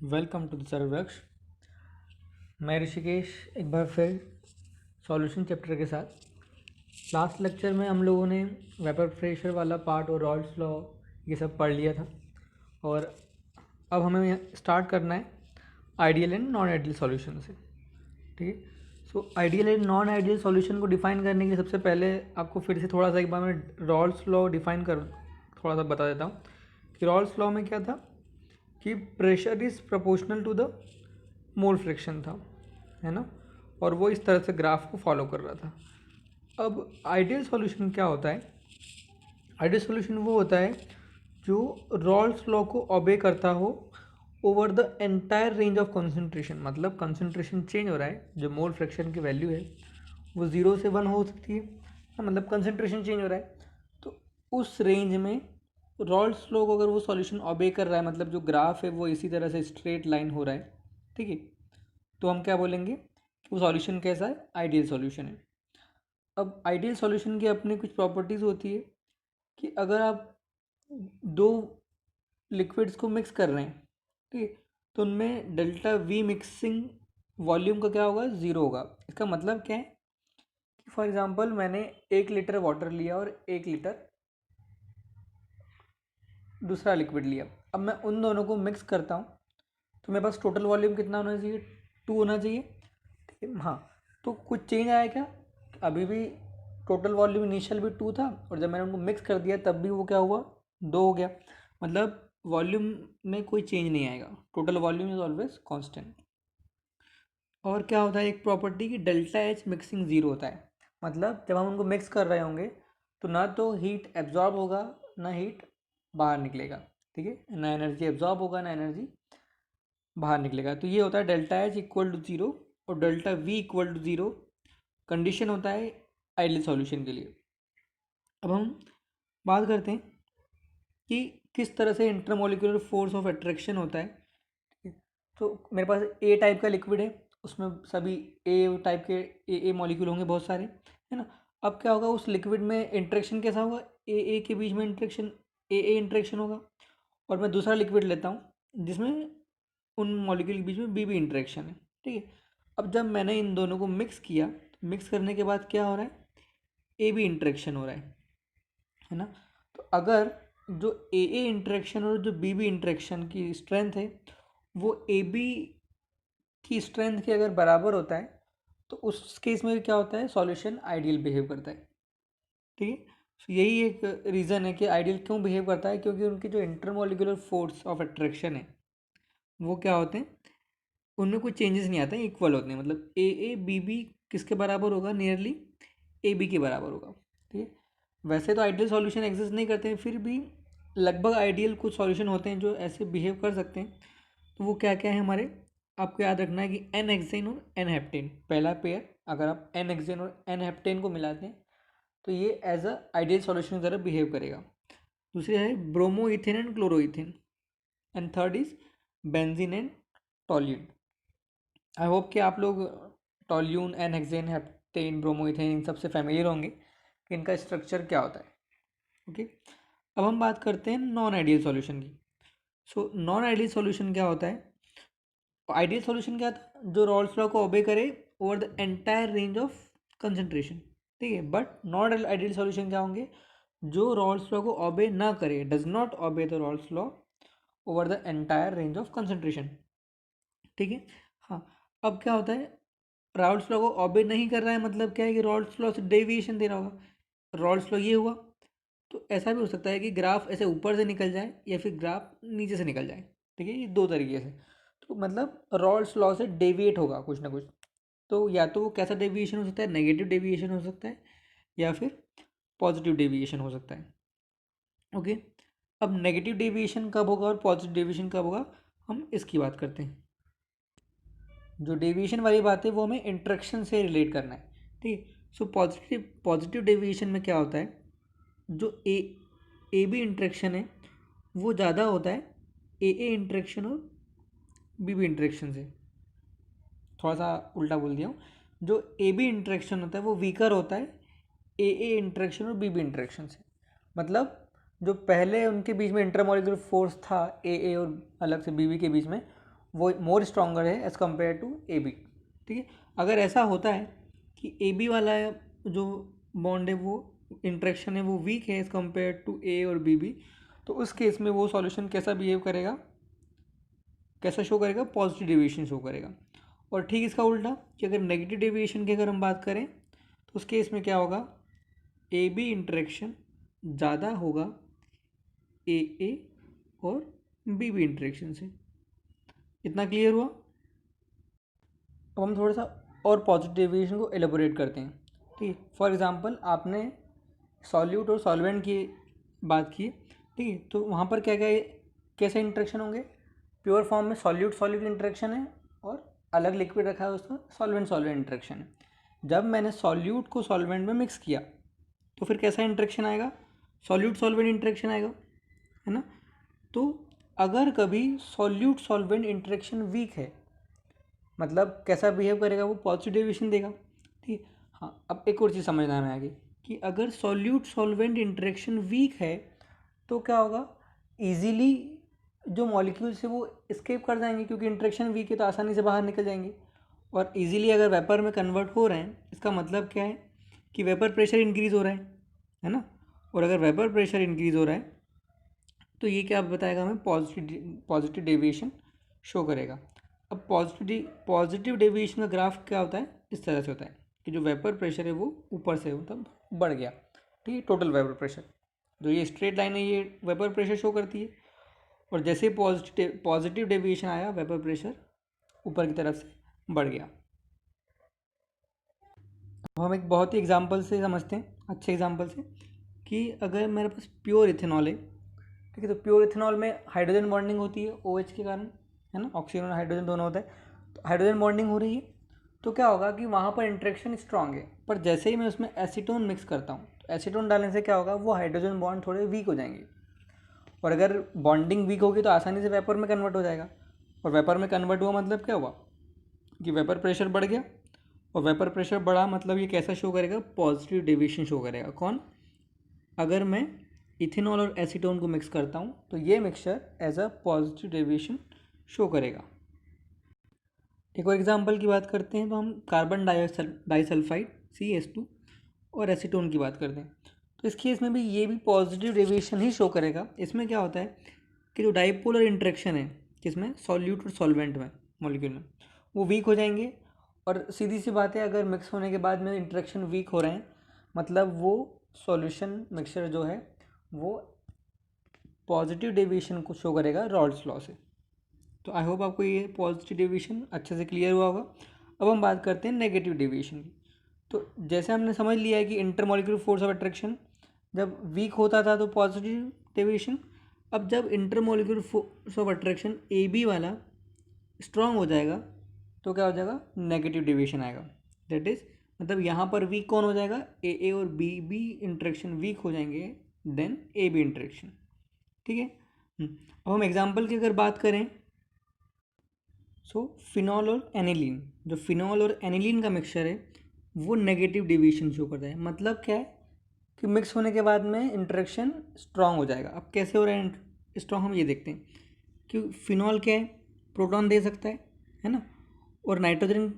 Welcome to the सर्वक्ष। मैं ऋषिकेश एक बार फिर सॉल्यूशन चैप्टर के साथ। लास्ट लेक्चर में हम लोगों ने वेपर प्रेशर वाला पार्ट और रॉल्स लॉ ये सब पढ़ लिया था, और अब हमें स्टार्ट करना है ideal and non ideal solution से। ठीक है, so ideal and non ideal solution को डिफाइन करने के लिए सबसे पहले आपको फिर से थोड़ा सा एक बार मैं रॉल्स लॉ डिफाइन कर थोड़ा सा बता देता हूँ कि रॉल्स लॉ में क्या था कि pressure is proportional to the mole fraction था, है ना। और वो इस तरह से ग्राफ को फॉलो कर रहा था। अब आइडियल सॉल्यूशन क्या होता है? आइडियल सॉल्यूशन वो होता है जो रॉल्स लॉ को ओबे करता हो over the entire range of concentration. मतलब कंसंट्रेशन चेंज हो रहा है, जो मोल फ्रैक्शन की वैल्यू है वो 0 से 1 हो सकती है, मतलब कंसंट्रेशन चेंज हो रहा है। तो उस रेंज में रॉल्स लॉ को अगर वो सॉल्यूशन ओबे कर रहा है, मतलब जो ग्राफ है वो इसी तरह से स्ट्रेट लाइन हो रहा है, ठीक है, तो हम क्या बोलेंगे कि वो सॉल्यूशन कैसा है? आइडियल सॉल्यूशन है। अब आइडियल सॉल्यूशन की अपनी कुछ प्रॉपर्टीज़ होती है कि अगर आप दो लिक्विड्स को मिक्स कर रहे हैं, ठीक है, तो उनमें डेल्टा वी मिक्सिंग वॉल्यूम का क्या होगा? ज़ीरो होगा। इसका मतलब क्या है कि फॉर एग्जांपल मैंने 1 लीटर वाटर लिया और 1 लीटर दूसरा लिक्विड लिया। अब मैं उन दोनों को मिक्स करता हूँ तो मेरे पास टोटल वॉल्यूम कितना होना चाहिए? 2 होना चाहिए, ठीक है। हाँ, तो कुछ चेंज आया क्या? अभी भी टोटल वॉल्यूम इनिशियल भी 2 था, और जब मैंने उनको मिक्स कर दिया तब भी वो क्या हुआ? 2 हो गया। मतलब वॉल्यूम में कोई चेंज नहीं आएगा, total volume is always constant. और क्या होता है एक प्रॉपर्टी की डेल्टा एच मिक्सिंग ज़ीरो होता है। मतलब जब हम उनको मिक्स कर रहे होंगे तो ना तो हीट एब्जॉर्ब होगा ना हीट बाहर निकलेगा, ठीक है, ना एनर्जी एब्जॉर्ब होगा ना एनर्जी बाहर निकलेगा। तो ये होता है delta H equal to zero और delta V equal to zero. Condition होता है आइडियल सॉल्यूशन के लिए। अब हम बात करते हैं कि किस तरह से इंटरमोलिकुलर फोर्स ऑफ अट्रैक्शन होता है, ठीक है। तो मेरे पास ए टाइप का लिक्विड है, उसमें सभी ए टाइप के ए मॉलिक्यूल होंगे बहुत सारे, है ना। अब क्या होगा उस लिक्विड में इंट्रैक्शन कैसा होगा? ए के बीच में इंट्रैक्शन ए इंट्रैक्शन होगा। और मैं दूसरा लिक्विड लेता हूँ जिसमें उन मॉलिक्यूल के बीच में बी इंट्रैक्शन है, ठीक है। अब जब मैंने इन दोनों को मिक्स किया तो मिक्स करने के बाद क्या हो रहा है? ए बी इंट्रैक्शन हो रहा है ना। तो अगर जो ए इंट्रैक्शन और जो बी इंट्रैक्शन की स्ट्रेंथ है वो ए बी की स्ट्रेंथ के अगर बराबर होता है तो उस केस में क्या होता है? सॉल्यूशन आइडियल बिहेव करता है, ठीक है। So यही एक रीज़न है कि आइडियल क्यों बिहेव करता है, क्योंकि उनकी जो इंटरमोलिकुलर फोर्स ऑफ अट्रैक्शन है वो क्या होते हैं, उनमें कोई चेंजेस नहीं आते हैं, इक्वल होते हैं। मतलब ए बी किसके बराबर होगा? नियरली ए बी के बराबर होगा, ठीक है। वैसे तो आइडियल सॉल्यूशन एग्जिस्ट नहीं करते हैं, फिर भी लगभग आइडियल कुछ सॉल्यूशन होते हैं जो ऐसे बिहेव कर सकते हैं। तो वो क्या क्या है हमारे? आपको याद रखना है कि एन हेक्सेन और एन हेप्टेन पहला पेयर, अगर आप एन हेक्सेन और एन हेप्टेन को मिलाते हैं तो ये एज अ आइडियल सॉल्यूशन की तरह बिहेव करेगा। दूसरे है bromoethane and chloroethane, and third is benzene and toluene. I hope कि आप लोग toluene n hexane heptane bromoethane इन सबसे फैमिलियर होंगे कि इनका स्ट्रक्चर क्या होता है, ओके। अब हम बात करते हैं नॉन आइडियल सॉल्यूशन की। सो नॉन आइडियल सॉल्यूशन क्या होता है? आइडियल सॉल्यूशन क्या था? जो रॉल्स लॉ को ओबे करे over the entire range of concentration, ठीक है। बट नॉट आइडियल सॉल्यूशन क्या होंगे? जो रॉल्स लॉ को ओबे ना करे, does not obey the Rawls law over the entire range of concentration, ठीक है। हाँ, अब क्या होता है? रॉल्स लॉ को ओबे नहीं कर रहा है, मतलब क्या है कि रॉल्स लॉ से डेविएशन दे रहा होगा। रॉल्स लॉ ये हुआ, तो ऐसा भी हो सकता है कि ग्राफ ऐसे ऊपर से निकल जाए या फिर ग्राफ नीचे से निकल जाए, ठीक है। ये दो तरीके से, तो मतलब रॉल्स लॉ से डेविएट होगा कुछ ना कुछ। तो या तो वो कैसा डेविएशन हो सकता है? नेगेटिव डेविएशन हो सकता है या फिर पॉजिटिव डेविएशन हो सकता है, ओके। अब नेगेटिव डेविएशन कब होगा और पॉजिटिव डेविएशन कब होगा, हम इसकी बात करते हैं। जो डेविएशन वाली बात है वो हमें इंट्रैक्शन से रिलेट करना है, ठीक है। सो पॉजिटिव डेविएशन में क्या होता है? जो ए बी इंट्रैक्शन है वो ज़्यादा होता है ए इंट्रैक्शन और बी इंट्रैक्शन से। थोड़ा सा उल्टा बोल दिया हूँ। जो ए बी इंट्रैक्शन होता है वो वीकर होता है ए इंट्रैक्शन और बी इंट्रैक्शन से। मतलब जो पहले उनके बीच में इंटरमोलिकुलर फोर्स था ए और अलग से बी के बीच में, वो मोर स्ट्रॉन्गर है as compared to A B. ठीक है, अगर ऐसा होता है कि ए बी वाला जो बॉन्ड है वो इंट्रैक्शन है वो वीक है एज़ कम्पेयर टू ए और बी, तो उस केस में वो सॉल्यूशन कैसा बिहेव करेगा, कैसा शो करेगा, पॉजिटिव डेविएशन शो करेगा। और ठीक इसका उल्टा कि अगर नेगेटिव डेविएशन की अगर हम बात करें तो उस केस में क्या होगा, ए बी इंटरेक्शन ज़्यादा होगा ए और बी इंटरेक्शन से। इतना क्लियर हुआ। अब हम थोड़ा सा और पॉजिटिव डेविएशन को एलेबोरेट करते हैं। ठीक है, फॉर एग्जांपल आपने सॉल्यूट और सॉल्वेंट की बात की। ठीक है, तो वहाँ पर क्या क्या कैसे इंटरेक्शन होंगे, प्योर फॉर्म में सॉल्यूट सॉल्यूट इंटरेक्शन है और अलग लिक्विड रखा है उसका सॉल्वेंट सॉल्वेंट इंटरेक्शन है। जब मैंने सॉल्यूट को सॉल्वेंट में मिक्स किया तो फिर कैसा इंटरेक्शन आएगा, सॉल्यूट सॉल्वेंट इंटरेक्शन आएगा, है ना। तो अगर कभी सॉल्यूट सॉल्वेंट इंटरेक्शन वीक है, मतलब कैसा बिहेव करेगा, वो पॉजिटिव डेविएशन देगा। ठीक है, हाँ अब एक और चीज़ समझना में आ गई कि अगर सॉल्यूट सॉल्वेंट इंटरेक्शन वीक है तो क्या होगा, इजीली जो मॉलिक्यूल्स है वो एस्केप कर जाएंगे, क्योंकि इंटरेक्शन वीक है तो आसानी से बाहर निकल जाएंगे। और इजीली अगर वेपर में कन्वर्ट हो रहे हैं, इसका मतलब क्या है कि वेपर प्रेशर इंक्रीज़ हो रहा है ना। और अगर वेपर प्रेशर इंक्रीज़ हो रहा है तो ये क्या बताएगा हमें, पॉजिटिव डेविएशन शो करेगा। अब पॉजिटिव डेविएशन का ग्राफ क्या होता है, इस तरह से होता है कि जो वेपर प्रेशर है वो ऊपर से मतलब बढ़ गया। ठीक है, टोटल वेपर प्रेशर, जो ये स्ट्रेट लाइन है ये वेपर प्रेशर शो करती है। और जैसे ही पॉजिटिव डेविएशन आया, वेपर प्रेशर ऊपर की तरफ से बढ़ गया। अब हम एक बहुत ही एग्जांपल से समझते हैं, अच्छे एग्जांपल से, कि अगर मेरे पास प्योर इथेनॉल है। ठीक है, तो प्योर इथेनॉल में हाइड्रोजन बॉन्डिंग होती है OH के कारण, है ना, ऑक्सीजन और हाइड्रोजन दोनों होता है। तो हाइड्रोजन बॉन्डिंग हो रही है तो क्या होगा कि वहाँ पर इंट्रैक्शन स्ट्रांग है, पर जैसे ही मैं उसमें एसीटोन मिक्स करता हूँ तो एसीटोन डालने से क्या होगा, वो हाइड्रोजन बॉन्ड थोड़े वीक हो जाएंगे। और अगर बॉन्डिंग वीक होगी तो आसानी से वेपर में कन्वर्ट हो जाएगा। और वेपर में कन्वर्ट हुआ मतलब क्या हुआ कि वेपर प्रेशर बढ़ गया। और वेपर प्रेशर बढ़ा मतलब ये कैसा शो करेगा, पॉजिटिव डेविएशन शो करेगा। कौन, अगर मैं इथेनॉल और एसीटोन को मिक्स करता हूँ तो ये mixture as a positive deviation show करेगा। एक और एग्जांपल की बात करते हैं तो हम कार्बन डाइसल्फाइड CH2 और एसीटोन की बात करते हैं। तो इस केस में भी ये भी पॉजिटिव डेविएशन ही शो करेगा। इसमें क्या होता है कि जो डाइपोलर इंटरेक्शन है किसमें, सॉल्यूट और सॉल्वेंट में, मॉलिक्यूल में, वो वीक हो जाएंगे। और सीधी सी बात है, अगर मिक्स होने के बाद में इंटरेक्शन वीक हो रहे हैं मतलब वो सॉल्यूशन मिक्सचर जो है वो पॉजिटिव डेविएशन को शो करेगा रॉल्स लॉ से। तो आई होप आपको ये पॉजिटिव डेविएशन अच्छे से क्लियर हुआ होगा। अब हम बात करते हैं नेगेटिव डेविएशन की। तो जैसे हमने समझ लिया है कि इंटरमॉलिक्यूलर फोर्स ऑफ अट्रैक्शन जब वीक होता था तो पॉजिटिव डेविएशन, अब जब intermolecular force of attraction AB वाला स्ट्रांग हो जाएगा तो क्या हो जाएगा, नेगेटिव डेविएशन आएगा। दैट इज मतलब यहाँ पर वीक कौन हो जाएगा, AA और BB इंटरेक्शन वीक हो जाएंगे देन AB इंटरेक्शन। ठीक है, अब हम एग्जाम्पल की अगर बात करें, फिनॉल और एनिलीन, जो फिनॉल और एनिलीन का मिक्सचर है वो नेगेटिव डेविएशन शो करता है। मतलब क्या है कि मिक्स होने के बाद में इंटरेक्शन स्ट्रांग हो जाएगा। अब कैसे हो रहा है स्ट्रांग, हम ये देखते हैं कि फिनॉल क्या है, प्रोटॉन दे सकता है ना। और नाइट्रोजन,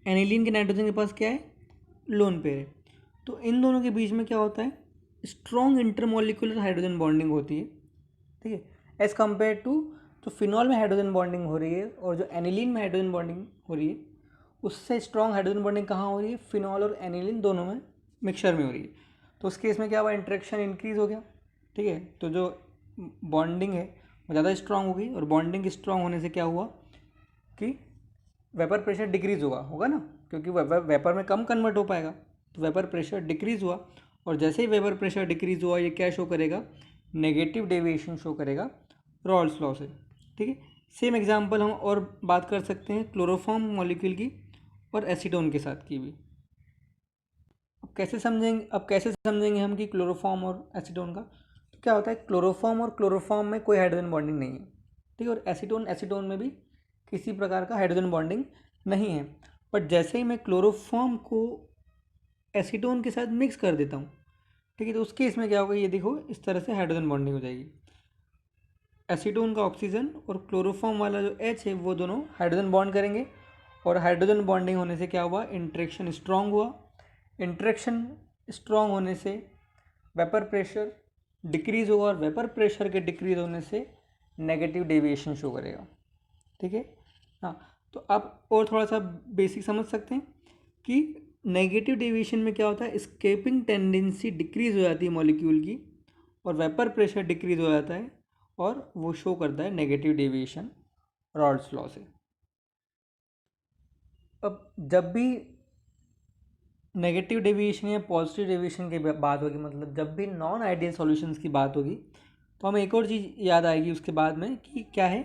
एनिलीन के नाइट्रोजन के पास क्या है, लोन पेयर है। तो इन दोनों के बीच में क्या होता है, स्ट्रॉन्ग इंटरमॉलिक्यूलर हाइड्रोजन बॉन्डिंग होती है। ठीक है, एज़ कम्पेयर टू जो फिनॉल में हाइड्रोजन बॉन्डिंग हो रही है और जो एनिलीन में हाइड्रोजन बॉन्डिंग हो रही है, उससे स्ट्रॉन्ग हाइड्रोजन बॉन्डिंग कहाँ हो रही है, फिनॉल और एनिलीन दोनों में मिक्सचर में हो रही है। तो उस केस में क्या हुआ, इंटरेक्शन इंक्रीज़ हो गया। ठीक है, तो जो बॉन्डिंग है वो ज़्यादा स्ट्रांग हो गई। और बॉन्डिंग स्ट्रांग होने से क्या हुआ कि वेपर प्रेशर डिक्रीज़ होगा ना, क्योंकि वेपर में कम कन्वर्ट हो पाएगा। तो वेपर प्रेशर डिक्रीज़ हुआ और जैसे ही वेपर प्रेशर डिक्रीज़ हुआ ये क्या शो करेगा, नेगेटिव डेविएशन शो करेगा रॉल्स लॉ से। ठीक है, सेम एग्जांपल हम और बात कर सकते हैं क्लोरोफॉर्म मॉलिक्यूल की और एसीटोन के साथ की भी। अब कैसे समझेंगे हम कि क्लोरोफॉर्म और एसीटोन का, तो क्या होता है, क्लोरोफॉर्म और क्लोरोफॉर्म में कोई हाइड्रोजन बॉन्डिंग नहीं है। ठीक है, और एसीटोन में भी किसी प्रकार का हाइड्रोजन बॉन्डिंग नहीं है। बट जैसे ही मैं क्लोरोफॉर्म को एसीटोन के साथ मिक्स कर देता हूँ, ठीक है, तो उस केस में क्या होगा, ये देखो इस तरह से हाइड्रोजन बॉन्डिंग हो जाएगी। एसीटोन का ऑक्सीजन और क्लोरोफॉर्म वाला जो H है वो दोनों हाइड्रोजन बॉन्ड करेंगे, और हाइड्रोजन बॉन्डिंग होने से क्या हुआ, इंटरेक्शन स्ट्रांग हुआ। इंटरेक्शन स्ट्रांग होने से वेपर प्रेशर डिक्रीज होगा, और वेपर प्रेशर के डिक्रीज होने से नेगेटिव डेविएशन शो करेगा। ठीक है। हाँ, तो आप और थोड़ा सा बेसिक समझ सकते हैं कि नेगेटिव डेविएशन में क्या होता है, स्केपिंग टेंडेंसी डिक्रीज हो जाती है मॉलिक्यूल की, और वेपर प्रेशर डिक्रीज हो जाता है, और वो शो करता है नेगेटिव डेविएशन रॉल्स लॉ से। अब जब भी नेगेटिव डेविएशन या पॉजिटिव डेविएशन की बात होगी, मतलब जब भी नॉन आइडियल सॉल्यूशंस की बात होगी, तो हमें एक और चीज़ याद आएगी उसके बाद में कि क्या है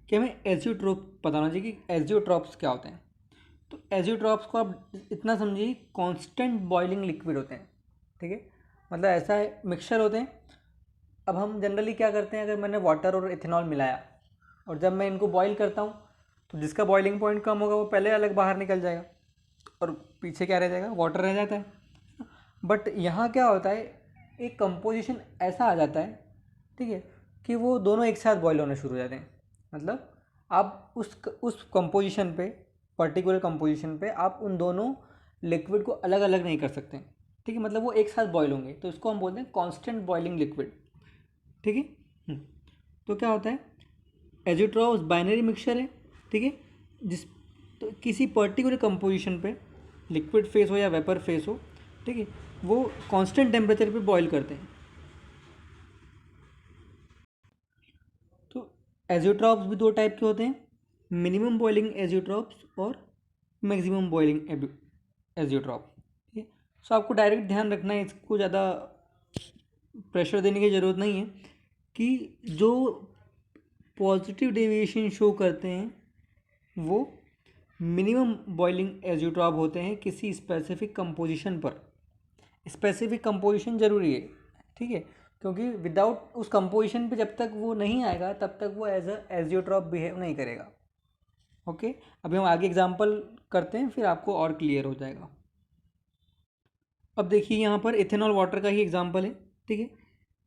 कि हमें एजियोट्रोप पता होना चाहिए कि एजियोट्रॉप्स क्या होते हैं। तो एजियोट्रॉप्स को आप इतना समझिए, कांस्टेंट बॉइलिंग लिक्विड होते हैं। ठीक है, मतलब ऐसा है, मिक्सचर होते हैं। अब हम जनरली क्या करते हैं, अगर मैंने वाटर और इथेनॉल मिलाया और जब मैं इनको बॉईल करता हूँ, तो जिसका बॉइलिंग पॉइंट कम होगा वो पहले अलग बाहर निकल जाएगा, और पीछे क्या रह जाएगा, वाटर रह जाता है। बट यहाँ क्या होता है, एक कंपोजिशन ऐसा आ जाता है, ठीक है, कि वो दोनों एक साथ बॉईल होने शुरू हो जाते हैं। मतलब आप उस कंपोजिशन पे, पर्टिकुलर कंपोजिशन पे आप उन दोनों लिक्विड को अलग अलग नहीं कर सकते। ठीक है, मतलब वो एक साथ बॉईल होंगे, तो इसको हम बोलते हैं कांस्टेंट बॉइलिंग लिक्विड। ठीक है। तो क्या होता है, एजियोट्रॉप्स बाइनरी मिक्सचर है। ठीक है, जिस तो किसी पर्टिकुलर कंपोजिशन पे, लिक्विड फेस हो या वेपर फेस हो, ठीक है, वो कांस्टेंट टेम्परेचर पे बॉईल करते हैं। तो एजियोट्रॉप्स भी दो टाइप के होते हैं, मिनिमम बॉइलिंग एजियोट्रॉप्स और मैक्सिमम बॉइलिंग एजियोट्रॉप। ठीक है, सो आपको डायरेक्ट ध्यान रखना है, इसको ज़्यादा प्रेशर देने की ज़रूरत नहीं है कि जो पॉजिटिव डेविएशन शो करते हैं वो मिनिमम बॉइलिंग एजियोट्रॉप होते हैं किसी स्पेसिफिक कंपोजिशन पर। स्पेसिफिक कंपोजिशन ज़रूरी है, ठीक है, क्योंकि विदाउट उस कंपोजिशन पे जब तक वो नहीं आएगा तब तक वो एज अ एजियोट्रॉप बिहेव नहीं करेगा। ओके, अभी हम आगे एग्जांपल करते हैं, फिर आपको और क्लियर हो जाएगा। अब देखिए यहाँ पर इथेनॉल वाटर का ही एग्जांपल है। ठीक है,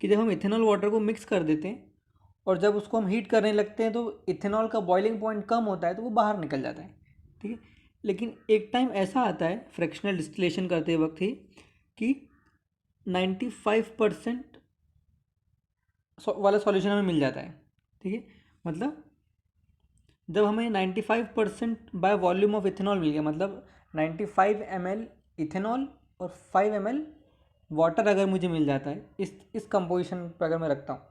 कि जब हम इथेनॉल वाटर को मिक्स कर देते हैं और जब उसको हम हीट करने लगते हैं तो इथेनॉल का बॉइलिंग पॉइंट कम होता है, तो वो बाहर निकल जाता है। ठीक है, लेकिन एक टाइम ऐसा आता है फ्रैक्शनल डिस्टिलेशन करते वक्त ही कि 95% वाला सॉल्यूशन हमें मिल जाता है। ठीक है, मतलब जब हमें 95% बाय वॉल्यूम ऑफ इथेनॉल मिल गया, मतलब 95 ml इथेनॉल और 5 ml वाटर अगर मुझे मिल जाता है इस कंपोजिशन पर अगर मैं रखता हूँ,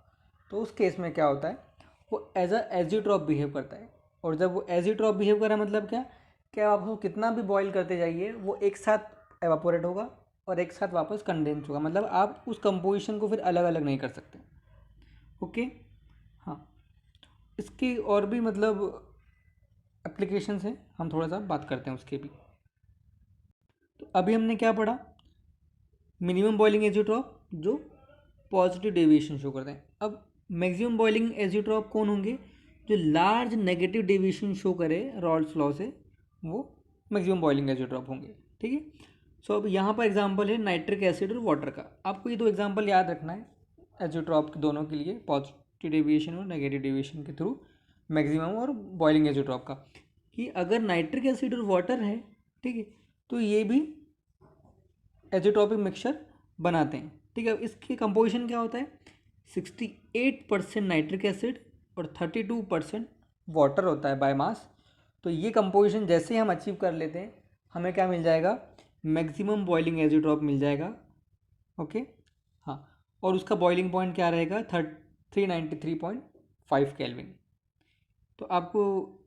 तो उस केस में क्या होता है, वो एज अ एजियोट्रॉप बिहेव करता है। और जब वो एजियोट्रॉप बिहेव कर रहा है, मतलब क्या आप उसको कितना भी बॉईल करते जाइए वो एक साथ एवापोरेट होगा और एक साथ वापस कंडेंस होगा, मतलब आप उस कंपोजिशन को फिर अलग अलग नहीं कर सकते। ओके। हाँ, इसकी और भी मतलब एप्लीकेशंस हैं, हम थोड़ा सा बात करते हैं उसके भी। तो अभी हमने क्या पढ़ा, मिनिमम बॉइलिंग एजियोट्रॉप जो पॉजिटिव डेविएशन शो करते हैं। अब मैक्सिमम बॉइलिंग एजियोट्रॉप कौन होंगे, जो लार्ज नेगेटिव डेविएशन शो करे रॉल्स लॉ से, वो मैक्सिमम बॉइलिंग एजियोट्रॉप होंगे। ठीक है, सो अब यहाँ पर एग्जांपल है नाइट्रिक एसिड और वाटर का। आपको ये दो एग्जांपल याद रखना है एजियोट्रॉप दोनों के लिए, पॉजिटिव डेविएशन और नेगेटिव डेविएशन के थ्रू मैक्सिमम और बॉइलिंग एजियोट्रॉप का, कि अगर नाइट्रिक एसिड और वाटर है, ठीक है, तो ये भी एजियोट्रॉपिक मिक्सचर बनाते हैं। ठीक है, इसके कंपोजिशन क्या होता है, 68% नाइट्रिक एसिड और 32% वाटर होता है बाय मास। तो ये कंपोजिशन जैसे ही हम अचीव कर लेते हैं, हमें क्या मिल जाएगा, मैक्सिमम बॉइलिंग एजियोट्रॉप मिल जाएगा। ओके। हाँ, और उसका बॉइलिंग पॉइंट क्या रहेगा, 393.5 केल्विन। तो आपको,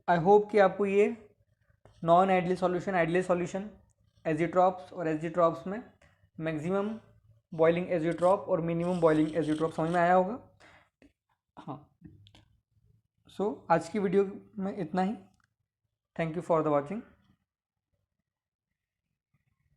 आई होप कि आपको ये non ideal solution, ideal solution, azeotropes और एजियोट्रॉप्स में मैक्सिमम बॉइलिंग एजियोट्रॉप और मिनिमम बॉइलिंग एजियोट्रॉप समझ में आया होगा। हाँ, सो आज की वीडियो में इतना ही। Thank you for the watching.